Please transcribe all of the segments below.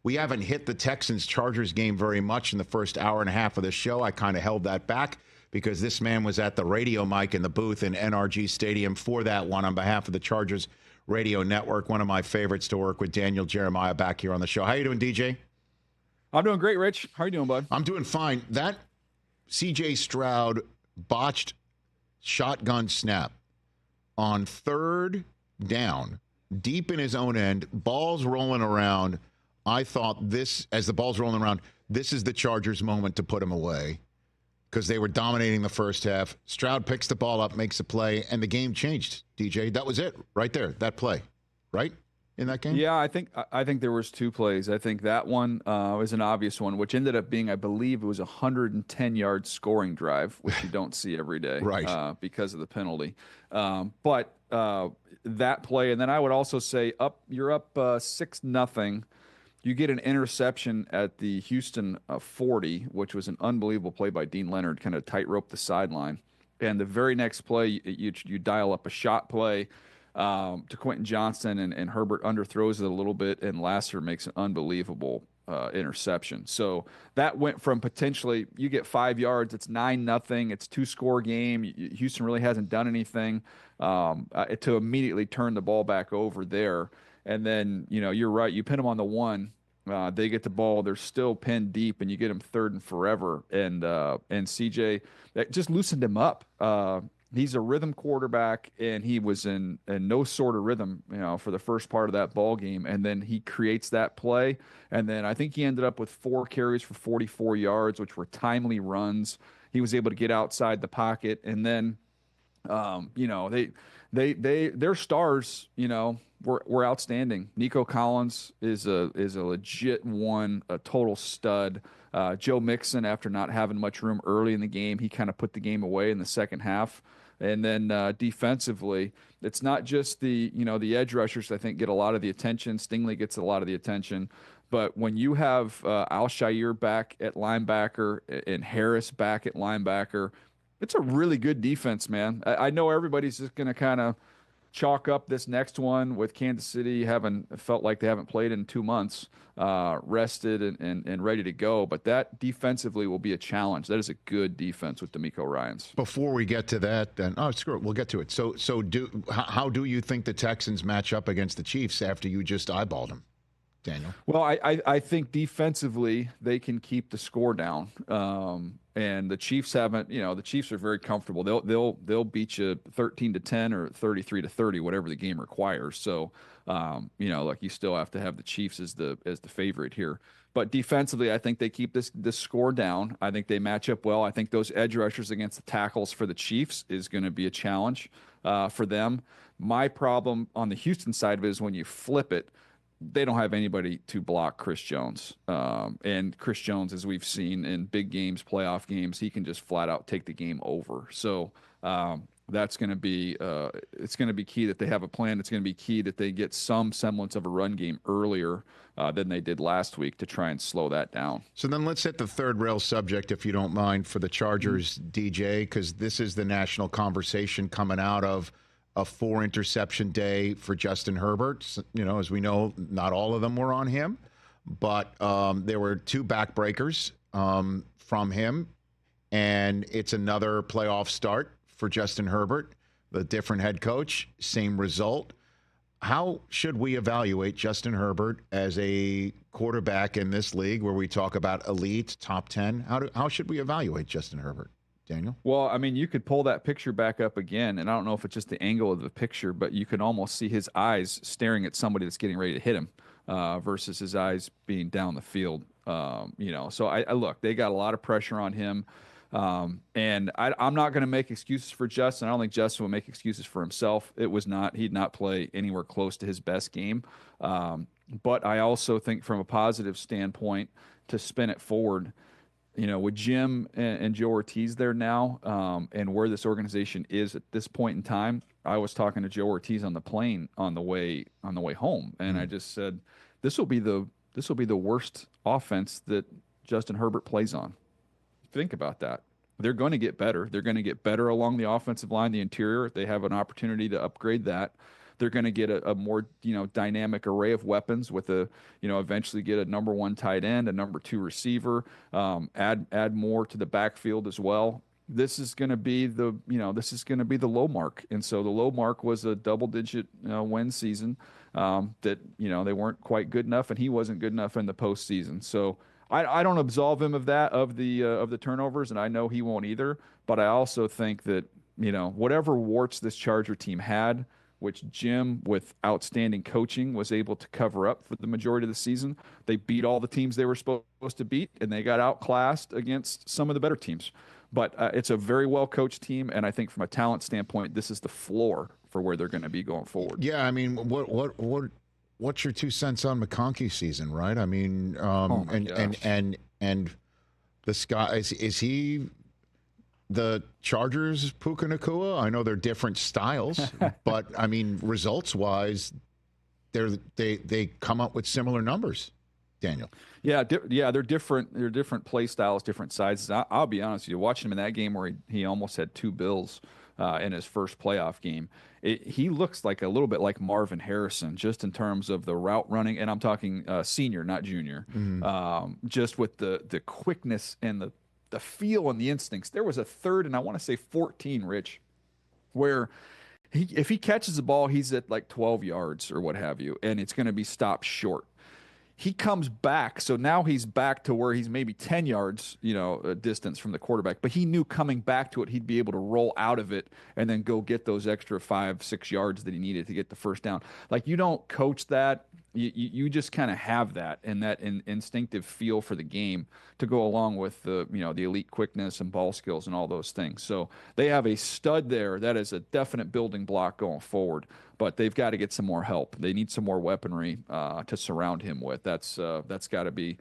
We haven't hit the Texans-Chargers game very much in the first hour and a half of the show. I kind of held that back because this man was at the radio mic in the booth in NRG Stadium for that one on behalf of the Chargers Radio Network. One of my favorites to work with, Daniel Jeremiah, back here on the show. How you doing, DJ? I'm doing great, Rich. How are you doing, bud? I'm doing fine. That C.J. Stroud botched shotgun snap on third down, deep in his own end, balls rolling around. I thought this, as the ball's rolling around, this is the Chargers' moment to put him away because they were dominating the first half. Stroud picks the ball up, makes a play, and the game changed, DJ. That was it right there, that play, right? In that game? Yeah, I think there was two plays. I think that one was an obvious one, which ended up being, I believe, it was a 110-yard scoring drive, which you don't see every day, right? Because of the penalty. But that play, and then I would also say, you're up 6-0. You get an interception at the Houston 40, which was an unbelievable play by Dean Leonard, kind of tightrope the sideline. And the very next play, you dial up a shot play to Quentin Johnston, and Herbert underthrows it a little bit, and Lasser makes an unbelievable interception. So that went from potentially you get 5 yards, it's 9-0, it's 2-score game. Houston really hasn't done anything to immediately turn the ball back over there. And then, you're right. You pin them on the one. They get the ball. They're still pinned deep, and you get them third and forever. And CJ, that just loosened him up. He's a rhythm quarterback, and he was in no sort of rhythm, for the first part of that ball game. And then he creates that play. And then I think he ended up with 4 carries for 44 yards, which were timely runs. He was able to get outside the pocket. And then, their stars, were outstanding. Nico Collins is a legit one, a total stud. Joe Mixon, after not having much room early in the game, he kind of put the game away in the second half. And then defensively, it's not just the edge rushers, I think, get a lot of the attention. Stingley gets a lot of the attention. But when you have Al-Shaair back at linebacker and Harris back at linebacker, it's a really good defense, man. I know everybody's just going to kind of chalk up this next one with Kansas City having felt like they haven't played in 2 months, rested and ready to go. But that defensively will be a challenge. That is a good defense with DeMeco Ryans. Before we get to that, then screw it, we'll get to it. So how do you think the Texans match up against the Chiefs after you just eyeballed them, Daniel? Well, I think defensively they can keep the score down. And the Chiefs haven't, the Chiefs are very comfortable. They'll beat you 13-10 or 33-30, whatever the game requires. So, you still have to have the Chiefs as the favorite here. But defensively, I think they keep this score down. I think they match up well. I think those edge rushers against the tackles for the Chiefs is going to be a challenge for them. My problem on the Houston side of it is when you flip it, they don't have anybody to block Chris Jones. And Chris Jones, as we've seen in big games, playoff games, he can just flat out take the game over. So that's going to be it's going to be key that they have a plan. It's going to be key that they get some semblance of a run game earlier than they did last week to try and slow that down. So then let's hit the third rail subject, if you don't mind, for the Chargers, DJ, because this is the national conversation coming out of a 4-interception day for Justin Herbert. As we know, not all of them were on him, but there were 2 backbreakers from him, and it's another playoff start for Justin Herbert, the different head coach, same result. How should we evaluate Justin Herbert as a quarterback in this league where we talk about elite, top 10? How should we evaluate Justin Herbert, Daniel? Well, I mean, you could pull that picture back up again, and I don't know if it's just the angle of the picture, but you can almost see his eyes staring at somebody that's getting ready to hit him versus his eyes being down the field. So I look, they got a lot of pressure on him. And I'm not going to make excuses for Justin. I don't think Justin will make excuses for himself. He'd not play anywhere close to his best game. But I also think from a positive standpoint, to spin it forward, with Jim and Joe Ortiz there now, and where this organization is at this point in time, I was talking to Joe Ortiz on the plane on the way home, and I just said, this will be the worst offense that Justin Herbert plays on. Think about that. They're going to get better. They're going to get better along the offensive line, the interior. They have an opportunity to upgrade that. They're going to get a more, dynamic array of weapons with eventually get a number 1 tight end, a number 2 receiver, add more to the backfield as well. This is going to be the low mark. And so the low mark was a double-digit win season that, they weren't quite good enough, and he wasn't good enough in the postseason. So I don't absolve him of the turnovers, and I know he won't either. But I also think that, whatever warts this Charger team had, which Jim, with outstanding coaching, was able to cover up for the majority of the season. They beat all the teams they were supposed to beat, and they got outclassed against some of the better teams. But it's a very well-coached team, and I think from a talent standpoint, this is the floor for where they're going to be going forward. Yeah, I mean, what's your 2 cents on McConkey season, right? I mean, and this guy, is he the Chargers Puka Nacua? I know they're different styles, but I mean, results-wise, they come up with similar numbers. Daniel. Yeah, they're different. They're different play styles, different sizes. I'll be honest with you. Watching him in that game where he almost had 2 bills in his first playoff game, he looks like a little bit like Marvin Harrison, just in terms of the route running. And I'm talking senior, not junior. Just with the quickness and the feel and the instincts. There was a third, and I want to say 14, Rich, where if he catches the ball, he's at like 12 yards or what have you, and it's going to be stopped short. He comes back, so now he's back to where he's maybe 10 yards, distance from the quarterback. But he knew coming back to it, he'd be able to roll out of it and then go get those extra 5-6 yards that he needed to get the first down. Like, you don't coach that. You just kind of have that and that instinctive feel for the game to go along with the elite quickness and ball skills and all those things. So they have a stud there. That is a definite building block going forward. But they've got to get some more help. They need some more weaponry to surround him with. That's got to be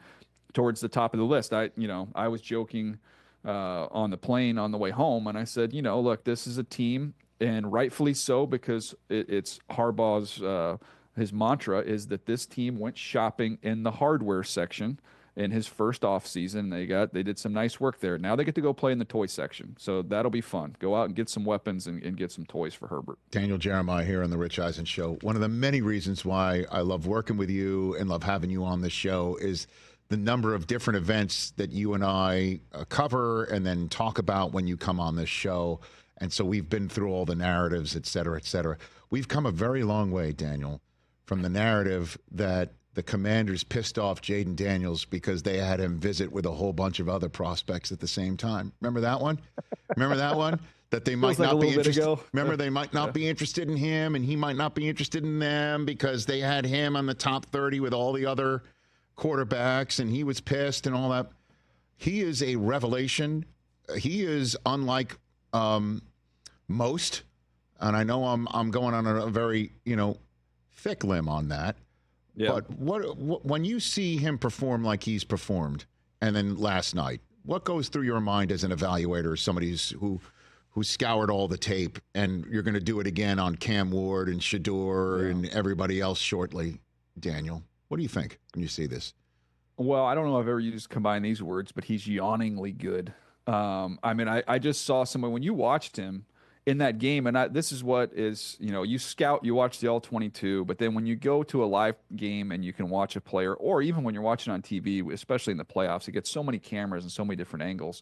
towards the top of the list. I was joking on the plane on the way home, and I said, look, this is a team, and rightfully so, because it's Harbaugh's his mantra is that this team went shopping in the hardware section in his first offseason. They did some nice work there. Now they get to go play in the toy section. So that'll be fun. Go out and get some weapons and get some toys for Herbert. Daniel Jeremiah here on the Rich Eisen Show. One of the many reasons why I love working with you and love having you on this show is the number of different events that you and I cover and then talk about when you come on this show. And so we've been through all the narratives, et cetera, et cetera. We've come a very long way, Daniel, from the narrative that the Commanders pissed off Jayden Daniels because they had him visit with a whole bunch of other prospects at the same time. Remember that one? That they might not be interested. Remember, they might not be interested in him, and he might not be interested in them because they had him on the top 30 with all the other quarterbacks, and he was pissed and all that. He is a revelation. He is unlike most, and I know I'm going on a very thick limb on that. Yeah. But what when you see him perform like he's performed, and then last night, what goes through your mind as an evaluator, somebody who scoured all the tape, and you're going to do it again on Cam Ward and Shedeur and everybody else shortly? Daniel, what do you think when you see this? Well, I don't know if I've ever used combine these words, but he's yawningly good. I just saw someone when you watched him in that game, and this is what is, you scout, you watch the All-22, but then when you go to a live game and you can watch a player, or even when you're watching on TV, especially in the playoffs, it gets so many cameras and so many different angles.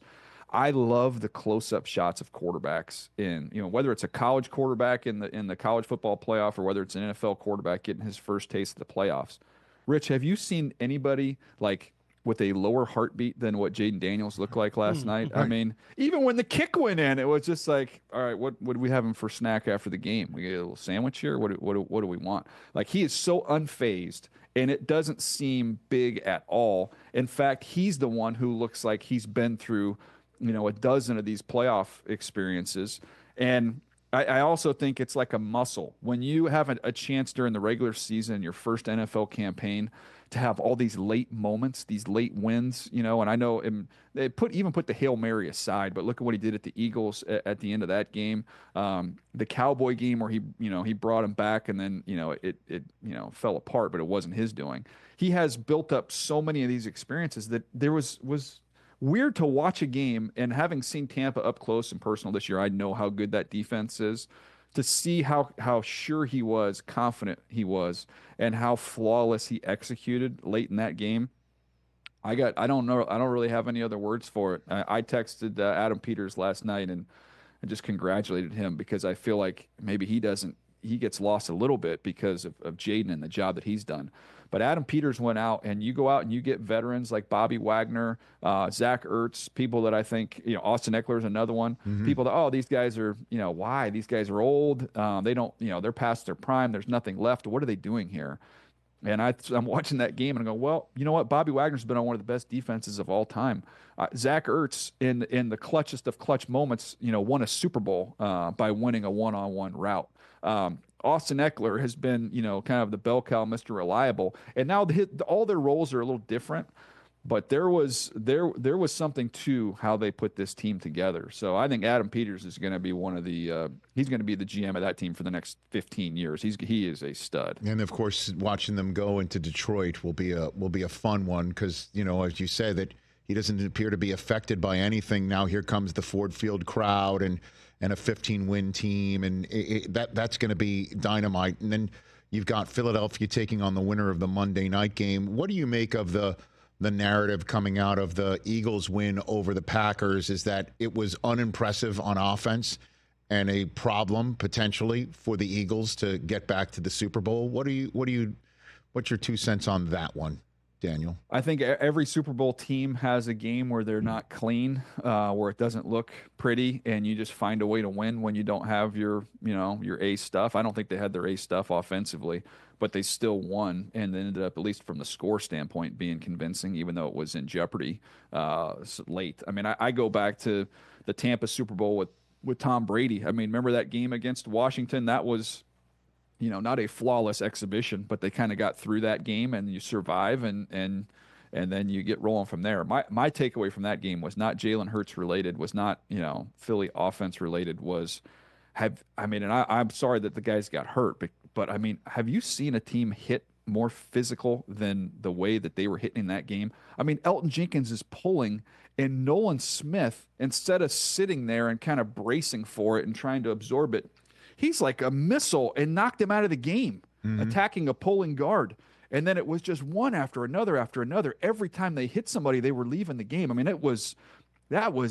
I love the close-up shots of quarterbacks in, whether it's a college quarterback in the college football playoff or whether it's an NFL quarterback getting his first taste of the playoffs. Rich, have you seen anybody like with a lower heartbeat than what Jayden Daniels looked like last night? Right. I mean, even when the kick went in, it was just like, all right, what do we have him for snack after the game? We get a little sandwich here? What do we want? Like, he is so unfazed, and it doesn't seem big at all. In fact, he's the one who looks like he's been through, a dozen of these playoff experiences. And I also think it's like a muscle. When you have a chance during the regular season, your first NFL campaign, to have all these late moments, these late wins, and I know they put the Hail Mary aside, but look at what he did at the Eagles at the end of that game. The Cowboy game where he brought him back and then, it fell apart, but it wasn't his doing. He has built up so many of these experiences that there was weird to watch a game, and having seen Tampa up close and personal this year, I know how good that defense is. to see how sure he was, confident he was, and how flawless he executed late in that game. I don't know. I don't really have any other words for it. I texted Adam Peters last night and just congratulated him because I feel like maybe he gets lost a little bit because of Jayden and the job that he's done. But Adam Peters went out, and you go out and you get veterans like Bobby Wagner, Zach Ertz, people that I think, Austin Eckler is another one. People that, these guys are, why? These guys are old. They don't, they're past their prime. There's nothing left. What are they doing here? And I'm watching that game and I go, well, you know what? Bobby Wagner's been on one of the best defenses of all time. Zach Ertz, in the clutchest of clutch moments, won a Super Bowl by winning a one-on-one route. Austin Eckler has been, kind of the bell cow, Mr. Reliable. And now all their roles are a little different. But there was something to how they put this team together. So I think Adam Peters is going to be one of the he's going to be the GM of that team for the next 15 years. He is a stud. And of course, watching them go into Detroit will be a fun one because as you say that he doesn't appear to be affected by anything. Now here comes the Ford Field crowd and a 15-win team, and that's going to be dynamite. And then you've got Philadelphia taking on the winner of the Monday night game. What do you make of the narrative coming out of the Eagles win over the Packers is that it was unimpressive on offense and a problem potentially for the Eagles to get back to the Super Bowl? What's your 2 cents on that one, Daniel? I think every Super Bowl team has a game where they're not clean, where it doesn't look pretty, and you just find a way to win when you don't have your A stuff. I don't think they had their A stuff offensively, but they still won and ended up, at least from the score standpoint, being convincing, even though it was in jeopardy late. I mean, I go back to the Tampa Super Bowl with Tom Brady. I mean, remember that game against Washington? That was, not a flawless exhibition, but they kind of got through that game and you survive and then you get rolling from there. My takeaway from that game was not Jalen Hurts related, was not, Philly offense related, I'm sorry that the guys got hurt, but I mean, have you seen a team hit more physical than the way that they were hitting in that game? I mean, Elton Jenkins is pulling, and Nolan Smith, instead of sitting there and kind of bracing for it and trying to absorb it, he's like a missile and knocked him out of the game, attacking a pulling guard. And then it was just one after another after another. Every time they hit somebody, they were leaving the game. I mean, that was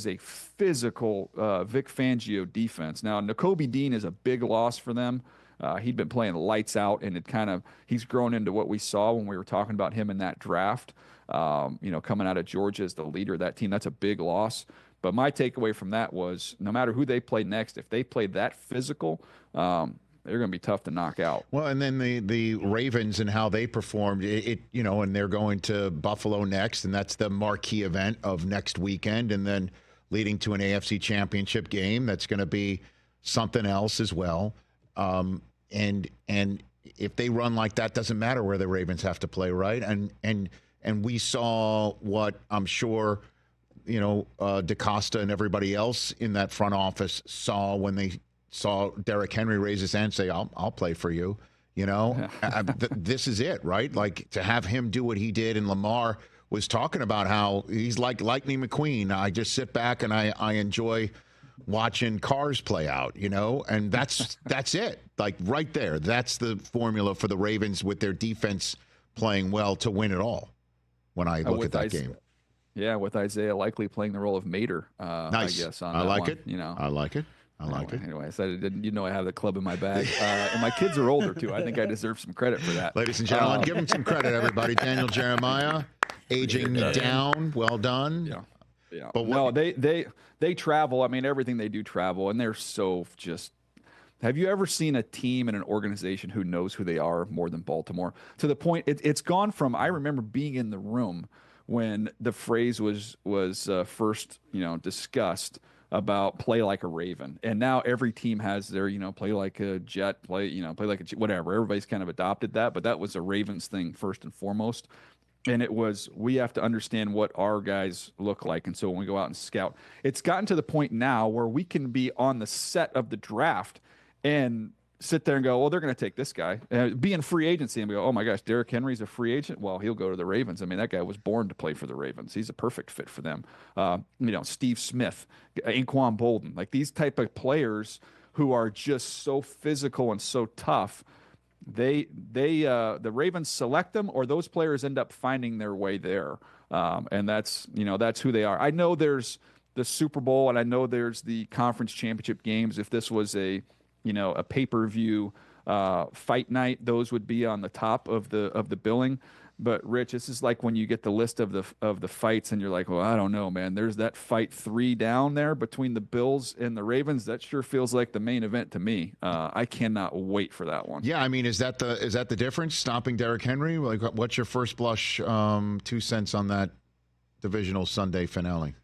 a physical Vic Fangio defense. Now, Nakobe Dean is a big loss for them. He'd been playing lights out, and he's grown into what we saw when we were talking about him in that draft. Coming out of Georgia as the leader of that team, that's a big loss. But my takeaway from that was no matter who they played next, if they played that physical, they're going to be tough to knock out. Well, and then the Ravens and how they performed, and they're going to Buffalo next, and that's the marquee event of next weekend, and then leading to an AFC Championship game that's going to be something else as well. And if they run like that, doesn't matter where the Ravens have to play, right? And we saw what I'm sure DaCosta and everybody else in that front office saw when they saw Derrick Henry raise his hand and say, I'll play for you. This is it, right? Like to have him do what he did, and Lamar was talking about how he's like Lightning McQueen. I just sit back and I enjoy watching cars play out, and that's it. Like right there, that's the formula for the Ravens with their defense playing well to win it all when I look at that game. Yeah, with Isaiah likely playing the role of Mater, nice. I guess. I like it. I like it. Anyway, I said I have the club in my bag. And my kids are older, too. I think I deserve some credit for that. Ladies and gentlemen, give him some credit, everybody. Daniel Jeremiah, aging down. Well done. Yeah. But they travel. I mean, everything they do travel, and they're so just. Have you ever seen a team and an organization who knows who they are more than Baltimore? To the point, it's gone from, I remember being in the room when the phrase was first, discussed about play like a Raven. And now every team has their, play like a Jet, play like a whatever. Everybody's kind of adopted that, but that was a Ravens thing first and foremost. And it was, we have to understand what our guys look like. And so when we go out and scout, it's gotten to the point now where we can be on the set of the draft and sit there and go, well, they're going to take this guy. Be in free agency and we go, oh my gosh, Derrick Henry's a free agent. Well, he'll go to the Ravens. I mean, that guy was born to play for the Ravens. He's a perfect fit for them. Steve Smith, Anquan Bolden, like these type of players who are just so physical and so tough. The Ravens select them, or those players end up finding their way there. And that's who they are. I know there's the Super Bowl, and I know there's the conference championship games. If this was a pay-per-view fight night, those would be on the top of the billing. But Rich, this is like when you get the list of the fights, and you're like, well, I don't know, man. There's that fight 3 down there between the Bills and the Ravens. That sure feels like the main event to me. I cannot wait for that one. Yeah, I mean, is that the difference? Stopping Derrick Henry? Like, what's your first blush 2 cents on that divisional Sunday finale?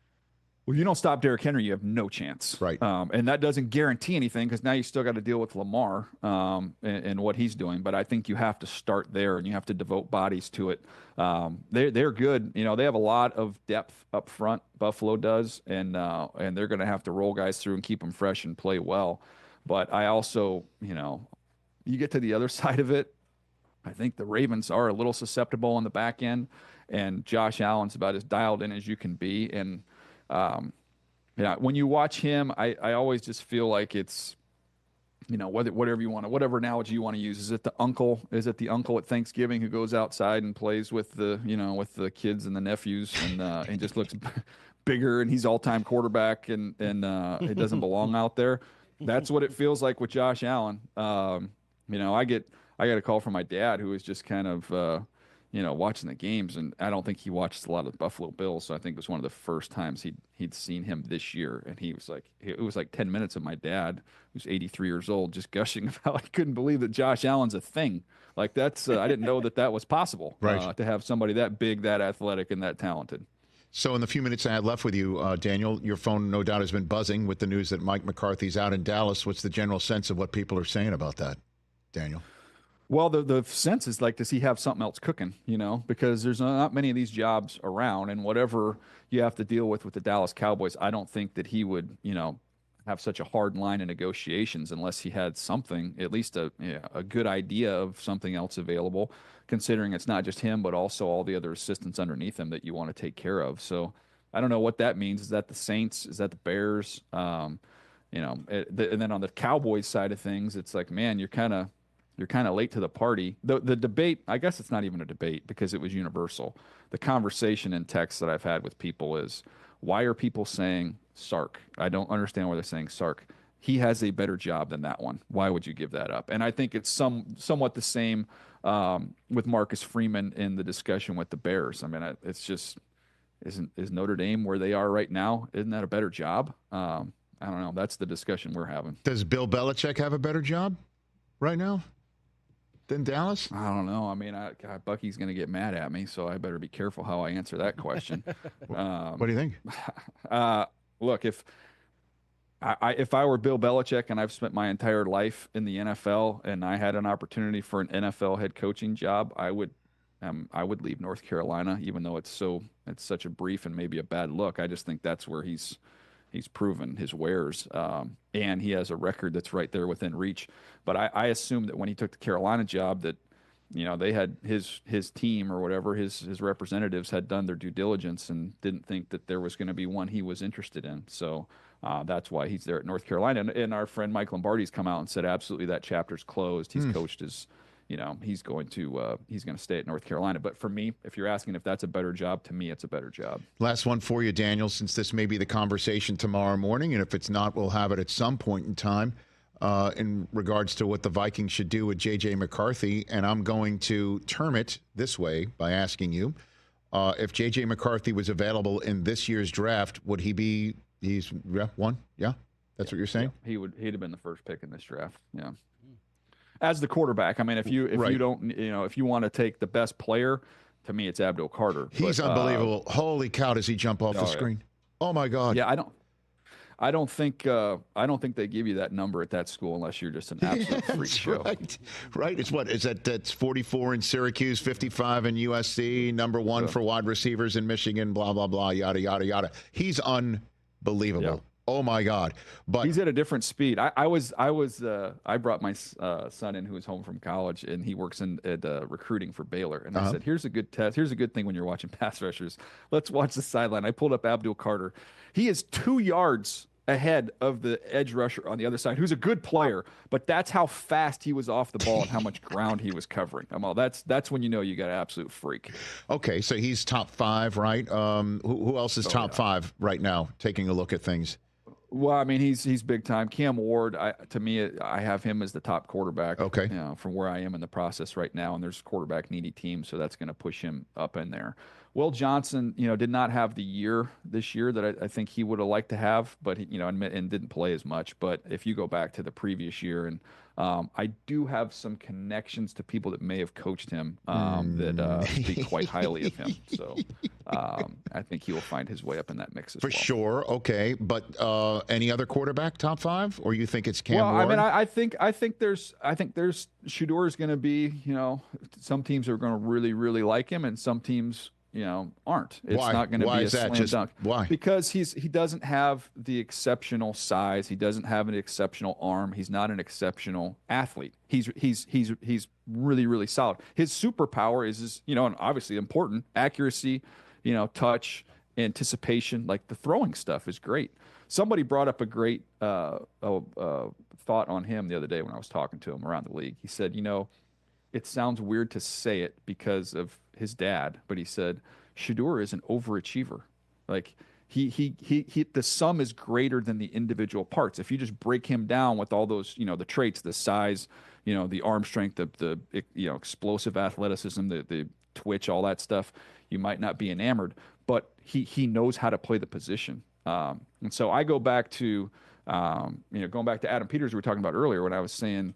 Well, you don't stop Derrick Henry, you have no chance. Right. And that doesn't guarantee anything, because now you still got to deal with Lamar and what he's doing. But I think you have to start there, and you have to devote bodies to it. They're good. They have a lot of depth up front. Buffalo does, and they're going to have to roll guys through and keep them fresh and play well. But I also, you get to the other side of it, I think the Ravens are a little susceptible on the back end, and Josh Allen's about as dialed in as you can be. And when you watch him, I always just feel like it's, whatever analogy you want to use. Is it the uncle at Thanksgiving who goes outside and plays with the kids and the nephews and just looks bigger, and he's all-time quarterback, and it doesn't belong out there? That's what it feels like with Josh Allen. I got a call from my dad, who was just kind of, watching the games, and I don't think he watched a lot of the Buffalo Bills, so I think it was one of the first times he'd seen him this year, and it was like 10 minutes of my dad, who's 83 years old, just gushing about I couldn't believe that Josh Allen's a thing. Like, that's I didn't know that was possible, right, to have somebody that big, that athletic, and that talented. So in the few minutes I had left with you, Daniel, your phone no doubt has been buzzing with the news that Mike McCarthy's out in Dallas. What's the general sense of what people are saying about that, Daniel? Well, the sense is like, does he have something else cooking, because there's not many of these jobs around, and whatever you have to deal with the Dallas Cowboys, I don't think that he would, have such a hard line in negotiations unless he had something, at least a good idea of something else available, considering it's not just him, but also all the other assistants underneath him that you want to take care of. So I don't know what that means. Is that the Saints? Is that the Bears? And then on the Cowboys side of things, it's like, man, you're kind of late to the party. The debate, I guess it's not even a debate because it was universal. The conversation in text that I've had with people is, why are people saying Sark? I don't understand why they're saying Sark. He has a better job than that one. Why would you give that up? And I think it's somewhat the same with Marcus Freeman in the discussion with the Bears. I mean, it's just, is Notre Dame where they are right now? Isn't that a better job? I don't know. That's the discussion we're having. Does Bill Belichick have a better job right now than Dallas? I don't know. I mean, Bucky's going to get mad at me, so I better be careful how I answer that question. What do you think? Look, if I were Bill Belichick and I've spent my entire life in the NFL and I had an opportunity for an NFL head coaching job, I would leave North Carolina, even though it's such a brief and maybe a bad look. I just think that's where he's proven his wares, and he has a record that's right there within reach. But I assume that when he took the Carolina job, that they had his team or whatever, his representatives had done their due diligence and didn't think that there was going to be one he was interested in. So that's why he's there at North Carolina. And our friend Mike Lombardi's come out and said absolutely that chapter's closed. He's coached his. He's going to stay at North Carolina. But for me, if you're asking if that's a better job, to me, it's a better job. Last one for you, Daniel, since this may be the conversation tomorrow morning, and if it's not, we'll have it at some point in time in regards to what the Vikings should do with J.J. McCarthy. And I'm going to term it this way by asking you, if J.J. McCarthy was available in this year's draft, would he be one? Yeah? That's what you're saying? Yeah. He'd have been the first pick in this draft. Yeah. As the quarterback, I mean, if you don't, if you want to take the best player, to me, it's Abdul Carter. He's unbelievable. Holy cow, does he jump off the screen? Oh my God. Yeah, I don't think they give you that number at that school unless you're just an absolute freak show. Right. It's what is that? That's 44 in Syracuse, 55 in USC, number one for wide receivers in Michigan. Blah blah blah. Yada yada yada. He's unbelievable. Yeah. Oh my God! But he's at a different speed. I brought my son in who was home from college, and he works at recruiting for Baylor. And I said, "Here's a good test. Here's a good thing when you're watching pass rushers. Let's watch the sideline." I pulled up Abdul Carter. He is 2 yards ahead of the edge rusher on the other side, who's a good player, but that's how fast he was off the ball and how much ground he was covering. That's when you know you got an absolute freak. Okay, so he's top 5, right? Who else is top 5 right now? Taking a look at things. Well, I mean, he's big time. Cam Ward, to me, I have him as the top quarterback. Okay. You know, from where I am in the process right now, and there's quarterback needy teams, so that's going to push him up in there. Will Johnson, did not have the year this year that I think he would have liked to have, but he, and didn't play as much. But if you go back to the previous year, and I do have some connections to people that may have coached him that speak quite highly of him. So I think he will find his way up in that mix as well. For sure. Okay, but any other quarterback top 5, or you think it's Cam Ward? I mean, I think there's Shedeur is going to be, some teams are going to really, really like him, and some teams aren't. It's not going to be a slam dunk. Why? Because he doesn't have the exceptional size. He doesn't have an exceptional arm. He's not an exceptional athlete. He's really, really solid. His superpower is and obviously important, accuracy, touch, anticipation, like the throwing stuff is great. Somebody brought up a great thought on him the other day when I was talking to him around the league. He said, it sounds weird to say it because of his dad, but he said Shedeur is an overachiever. Like he the sum is greater than the individual parts. If you just break him down with all those, the traits, the size, the arm strength, the explosive athleticism, the twitch, all that stuff, you might not be enamored, but he knows how to play the position. And so I go back to going back to Adam Peters we were talking about earlier when I was saying,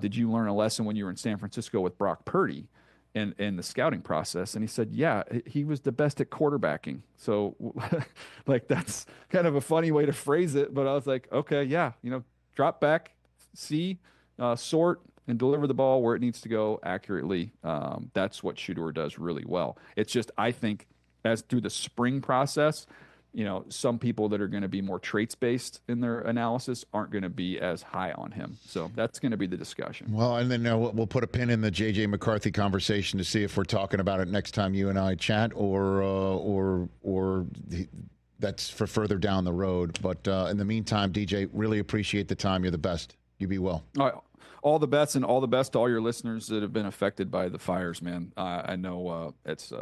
did you learn a lesson when you were in San Francisco with Brock Purdy in the scouting process? And he said, yeah, he was the best at quarterbacking. So like, that's kind of a funny way to phrase it. But I was like, okay, yeah, drop back, see, sort, and deliver the ball where it needs to go accurately. That's what Shedeur does really well. It's just, I think, as through the spring process, some people that are going to be more traits based in their analysis aren't going to be as high on him. So that's going to be the discussion. Well, and then we'll put a pin in the J.J. McCarthy conversation to see if we're talking about it next time you and I chat, or that's for further down the road. But in the meantime, DJ, really appreciate the time. You're the best. You be well. All right. All the best, and all the best to all your listeners that have been affected by the fires, man. I know it's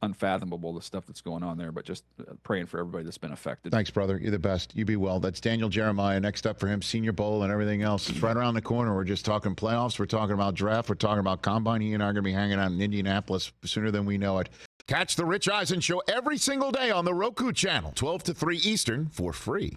unfathomable, the stuff that's going on there, but just praying for everybody that's been affected. Thanks, brother. You're the best. You be well. That's Daniel Jeremiah. Next up for him, Senior Bowl and everything else. It's right around the corner. We're just talking playoffs. We're talking about draft. We're talking about combine. He and I are going to be hanging out in Indianapolis sooner than we know it. Catch the Rich Eisen Show every single day on the Roku channel, 12 to 3 Eastern, for free.